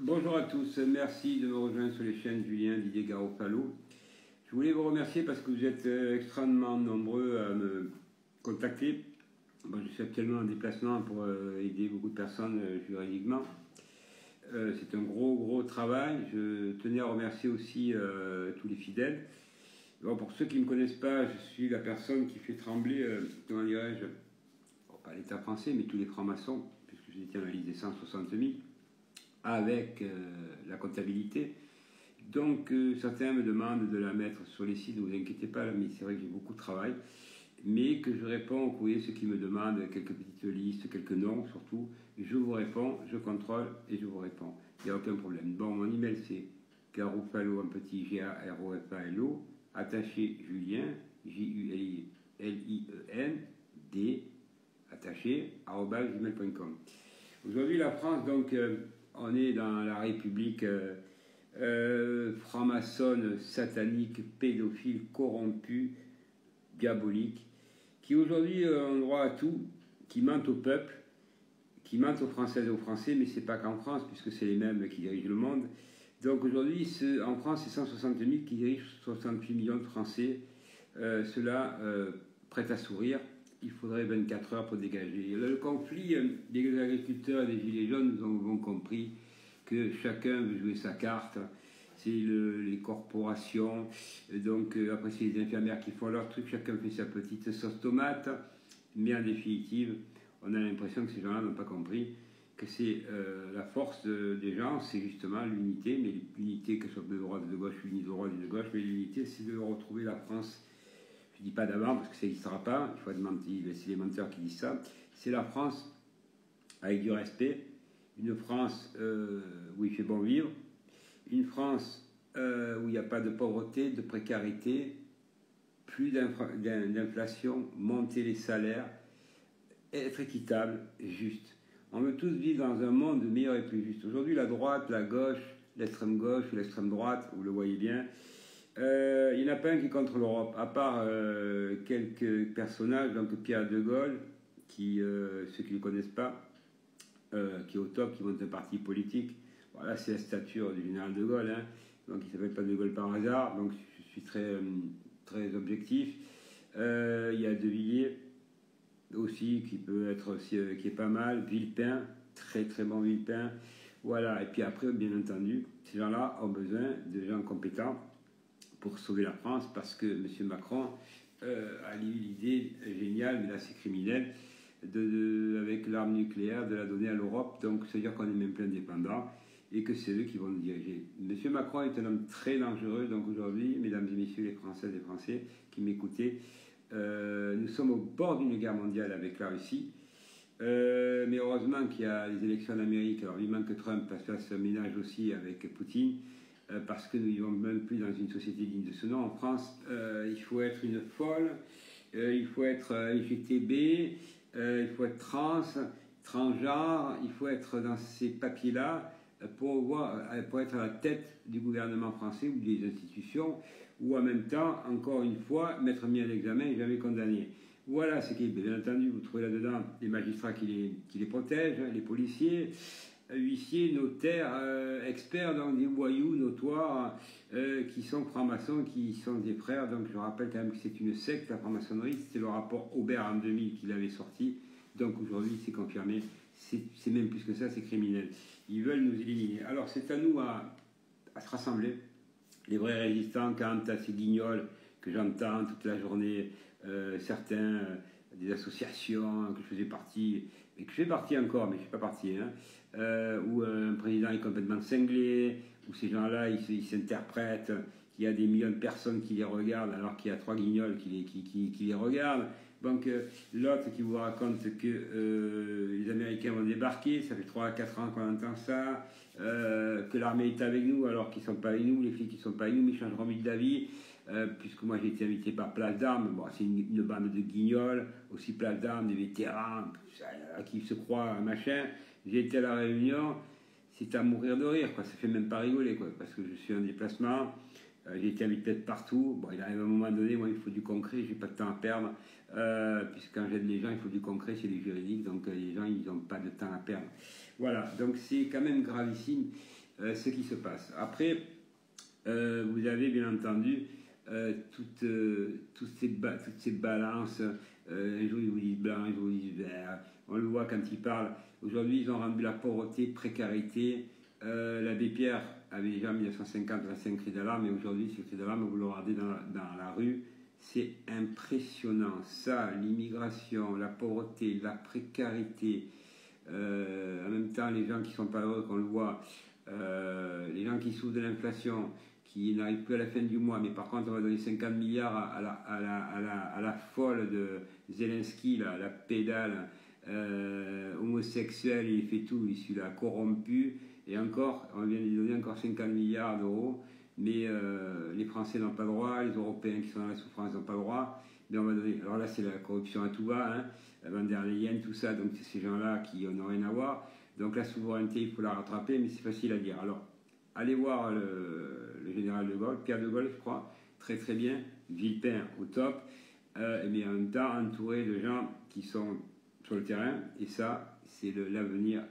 Bonjour à tous, merci de me rejoindre sur les chaînes Julien Didier Garofalo. Je voulais vous remercier parce que vous êtes extrêmement nombreux à me contacter. Moi, je suis actuellement en déplacement pour aider beaucoup de personnes juridiquement. C'est un gros travail. Je tenais à remercier aussi tous les fidèles. Bon, pour ceux qui ne me connaissent pas, je suis la personne qui fait trembler, comment dirais-je, pas l'État français, mais tous les francs-maçons, puisque je détiens la liste des 160 000. Avec la comptabilité. Donc certains me demandent de la mettre sur les sites, ne vous inquiétez pas, mais c'est vrai que j'ai beaucoup de travail, mais que je réponds aux courriers, ceux qui me demandent quelques petites listes, quelques noms surtout, je vous réponds, je contrôle et je vous réponds. Il n'y a aucun problème. Bon, mon email c'est garofalo, un petit G-A-R-O-F-A-L-O, attaché Julien, Julien, D, attaché, @gmail.com. Aujourd'hui, la France, donc, on est dans la République franc-maçonne, satanique, pédophile, corrompue, diabolique, qui aujourd'hui ont droit à tout, qui mentent au peuple, qui mentent aux Françaises et aux Français, mais c'est pas qu'en France, puisque c'est les mêmes qui dirigent le monde. Donc aujourd'hui, en France, c'est 160 000 qui dirigent 68 millions de Français. Cela prête à sourire. Il faudrait 24 heures pour dégager. Le conflit des agriculteurs et des gilets jaunes, nous avons compris que chacun veut jouer sa carte. C'est les corporations, donc après c'est les infirmières qui font leur truc, chacun fait sa petite sauce tomate, mais en définitive, on a l'impression que ces gens-là n'ont pas compris que c'est la force des gens, c'est justement l'unité, mais l'unité que ce soit de droite ou de gauche, l'unité de droite et de gauche, mais l'unité c'est de retrouver la France. Je ne dis pas d'avant parce que ça n'existera pas, il faut demander, c'est les menteurs qui disent ça. C'est la France avec du respect, une France où il fait bon vivre, une France où il n'y a pas de pauvreté, de précarité, plus d'inflation, monter les salaires, être équitable, juste. On veut tous vivre dans un monde meilleur et plus juste. Aujourd'hui, la droite, la gauche, l'extrême gauche ou l'extrême droite, vous le voyez bien, il n'y en a pas un qui est contre l'Europe, à part quelques personnages, donc Pierre de Gaulle, ceux qui ne le connaissent pas, qui est au top, qui monte un parti politique. Voilà, c'est la stature du général de Gaulle, hein. Donc il ne s'appelle pas de Gaulle par hasard, donc je suis très objectif. Il y a De Villiers aussi, qui peut être aussi, qui est pas mal, Villepin, très bon Villepin. Voilà, et puis après, bien entendu, ces gens-là ont besoin de gens compétents pour sauver la France, parce que M. Macron a eu l'idée géniale, mais là c'est criminel, avec l'arme nucléaire, de la donner à l'Europe. Donc c'est-à-dire qu'on est même plus indépendant et que c'est eux qui vont nous diriger. M. Macron est un homme très dangereux. Donc aujourd'hui, mesdames et messieurs les Françaises et Français qui m'écoutez, nous sommes au bord d'une guerre mondiale avec la Russie. Mais heureusement qu'il y a les élections en Amérique. Alors il manque que Trump fasse un ménage aussi avec Poutine, parce que nous ne vivons même plus dans une société digne de ce nom. En France, il faut être une folle, il faut être LGTB, il faut être transgenre, il faut être dans ces papiers-là pour être à la tête du gouvernement français ou des institutions, ou en même temps, encore une fois, m'être mis à l'examen et jamais condamné. Voilà ce qui est, bien entendu, vous trouvez là-dedans les magistrats qui les protègent, les policiers, huissiers, notaires, experts, donc des voyous notoires qui sont francs-maçons, qui sont des frères. Donc je rappelle quand même que c'est une secte, la franc-maçonnerie. C'était le rapport Aubert en 2000 qui l'avait sorti. Donc aujourd'hui c'est confirmé, c'est même plus que ça, c'est criminel. Ils veulent nous éliminer. Alors c'est à nous à se rassembler, les vrais résistants, quant à ces guignols que j'entends toute la journée, certains des associations que je faisais partie, et que je fais partie encore, mais je ne suis pas parti, hein, où un président est complètement cinglé, où ces gens-là, ils s'interprètent, qu'il y a des millions de personnes qui les regardent, alors qu'il y a 3 guignols qui les regardent. Donc l'autre qui vous raconte que les Américains vont débarquer, ça fait 3 à 4 ans qu'on entend ça, que l'armée est avec nous alors qu'ils ne sont pas avec nous, les flics qui ne sont pas avec nous, mais ils changeront vite d'avis. Puisque moi j'ai été invité par Place d'Armes, bon, c'est une bande de guignols, aussi Place d'Armes, des vétérans qui se croient machin. J'ai été à la réunion, c'est à mourir de rire, quoi. Ça fait même pas rigoler, quoi, parce que je suis en déplacement, j'ai été invité de partout. Bon, il arrive à un moment donné, moi il faut du concret, j'ai pas de temps à perdre, puisque quand j'aide les gens, il faut du concret, c'est du juridique, donc les gens ils n'ont pas de temps à perdre. Voilà, donc c'est quand même gravissime. ce qui se passe. Après, vous avez bien entendu toutes ces balances. Un jour ils vous disent blanc, un jour ils vous disent vert. On le voit quand ils parlent. Aujourd'hui, ils ont rendu la pauvreté, précarité. L'abbé Pierre avait déjà en 1950 lancé un cri d'alarme, et aujourd'hui, ce cri d'alarme, vous le regardez dans la rue, c'est impressionnant. Ça, l'immigration, la pauvreté, la précarité, en même temps, les gens qui sont pas heureux, qu'on le voit, les gens qui souffrent de l'inflation, qui n'arrivent plus à la fin du mois, mais par contre, on va donner 50 milliards à la folle de Zelensky, la pédale homosexuel, il fait tout, il suit la corrompu, et encore, on vient de lui donner encore 50 milliards d'euros, mais les Français n'ont pas le droit, les Européens qui sont dans la souffrance n'ont pas le droit, mais on va donner, alors là c'est la corruption à tout va, hein, Van der Leyen, tout ça, donc c'est ces gens-là qui n'ont rien à voir, donc la souveraineté il faut la rattraper, mais c'est facile à dire. Alors, allez voir le général de Gaulle, Pierre de Gaulle je crois, très très bien, Villepin au top, mais en même temps entouré de gens qui sont sur le terrain, et ça, c'est l'avenir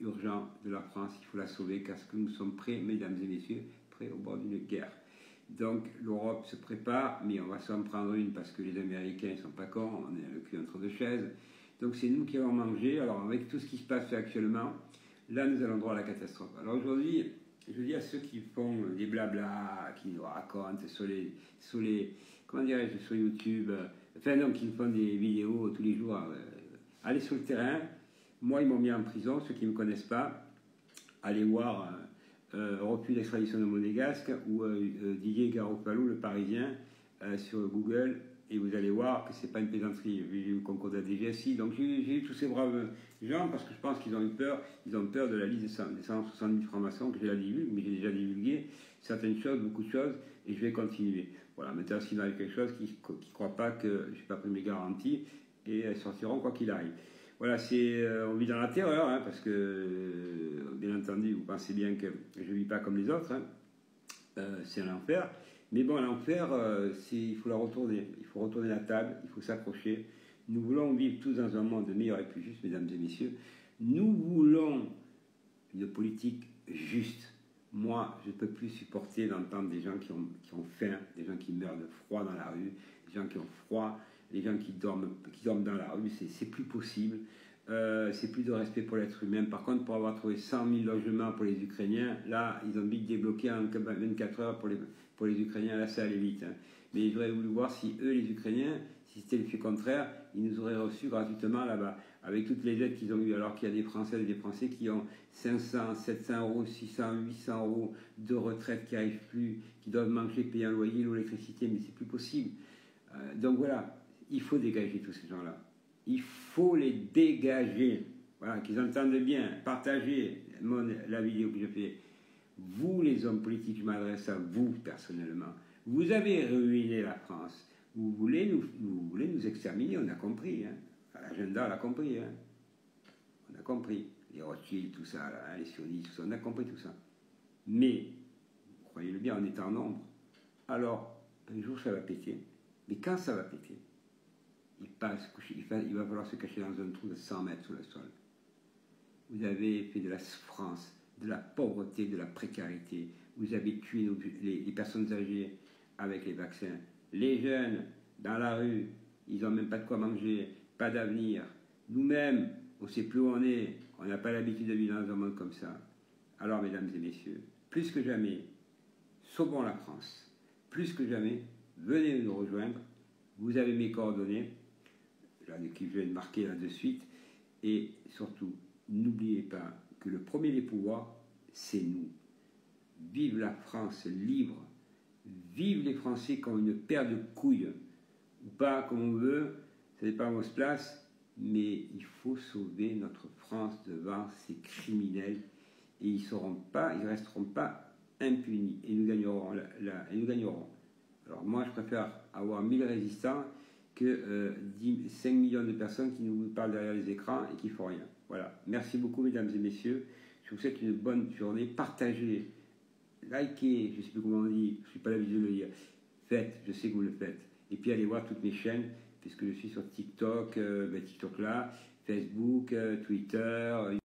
urgent de la France. Il faut la sauver, parce que nous sommes prêts, mesdames et messieurs, prêts au bord d'une guerre. Donc l'Europe se prépare, mais on va s'en prendre une parce que les Américains ne sont pas cons, on est le cul entre deux chaises. Donc c'est nous qui allons manger. Alors avec tout ce qui se passe actuellement, là nous allons droit à la catastrophe. Alors aujourd'hui, je dis à ceux qui font des blabla, qui nous racontent sur les comment dirais-je, sur YouTube, enfin non, qui font des vidéos tous les jours, allez sur le terrain. Moi, ils m'ont mis en prison, ceux qui ne me connaissent pas, allez voir refus d'extradition de Monégasque ou Didier Garoppalo, le Parisien, sur Google, et vous allez voir que c'est pas une plaisanterie. J'ai eu le concours de la DGSI, donc j'ai eu tous ces braves gens parce que je pense qu'ils ont eu peur. Ils ont peur de la liste des 170 francs-maçons que j'ai la divulgue, mais j'ai déjà divulgué certaines choses, beaucoup de choses, et je vais continuer. Voilà, maintenant s'il arrive quelque chose, qui ne croient pas que je n'ai pas pris mes garanties, et elles sortiront quoi qu'il arrive. Voilà, on vit dans la terreur, hein, parce que, bien entendu, vous pensez bien que je ne vis pas comme les autres, hein. C'est un enfer. Mais bon, l'enfer, il faut la retourner. Il faut retourner la table, il faut s'accrocher. Nous voulons vivre tous dans un monde meilleur et plus juste, mesdames et messieurs. Nous voulons une politique juste. Moi, je ne peux plus supporter d'entendre des gens qui ont faim, des gens qui meurent de froid dans la rue, des gens qui ont froid, les gens qui dorment dans la rue, c'est plus possible. C'est plus de respect pour l'être humain. Par contre, pour avoir trouvé 100 000 logements pour les Ukrainiens, là, ils ont vite débloqué en 24 heures pour les Ukrainiens. Là, ça allait vite. Hein. Mais j'aurais voulu voir si eux, les Ukrainiens, si c'était le fait contraire, ils nous auraient reçus gratuitement là-bas, avec toutes les aides qu'ils ont eues, alors qu'il y a des Français et des Français qui ont 500, 700 euros, 600, 800 euros de retraite qui n'arrivent plus, qui doivent manger, payer un loyer, l'eau, l'électricité, mais c'est plus possible. Donc voilà, il faut dégager tous ces gens-là. Il faut les dégager. Voilà, qu'ils entendent bien, partagez la vidéo que je fais. Vous, les hommes politiques, je m'adresse à vous personnellement. Vous avez ruiné la France. Vous voulez nous exterminer, on a compris. Hein. L'agenda, on a compris. Hein. On a compris. Les Rothschild, tout ça, là, les sionistes, tout ça, on a compris tout ça. Mais, croyez-le bien, on est en nombre. Alors, un jour, ça va péter. Mais quand ça va péter, il va falloir se cacher dans un trou de 100 mètres sous le sol. Vous avez fait de la souffrance, de la pauvreté, de la précarité. Vous avez tué les personnes âgées avec les vaccins. Les jeunes, dans la rue, ils n'ont même pas de quoi manger, pas d'avenir. Nous-mêmes, on ne sait plus où on est. On n'a pas l'habitude de vivre dans un monde comme ça. Alors, mesdames et messieurs, plus que jamais, sauvons la France. Plus que jamais, venez nous rejoindre. Vous avez mes coordonnées, là, que je viens de marquer là de suite. Et surtout, n'oubliez pas que le premier des pouvoirs, c'est nous. Vive la France libre. Vive les Français qui ont une paire de couilles. Ou pas, comme on veut, ça dépend où on se place. Mais il faut sauver notre France devant ces criminels. Et ils ne resteront pas impunis. Et nous gagnerons. Et nous gagnerons. Alors moi, je préfère avoir 1000 résistants que 5 millions de personnes qui nous parlent derrière les écrans et qui ne font rien. Voilà. Merci beaucoup, mesdames et messieurs. Je vous souhaite une bonne journée. Partagez, likez, je ne sais plus comment on dit, je ne suis pas l'habitude de le dire. Faites, je sais que vous le faites. Et puis allez voir toutes mes chaînes, puisque je suis sur TikTok, TikTok là, Facebook, Twitter.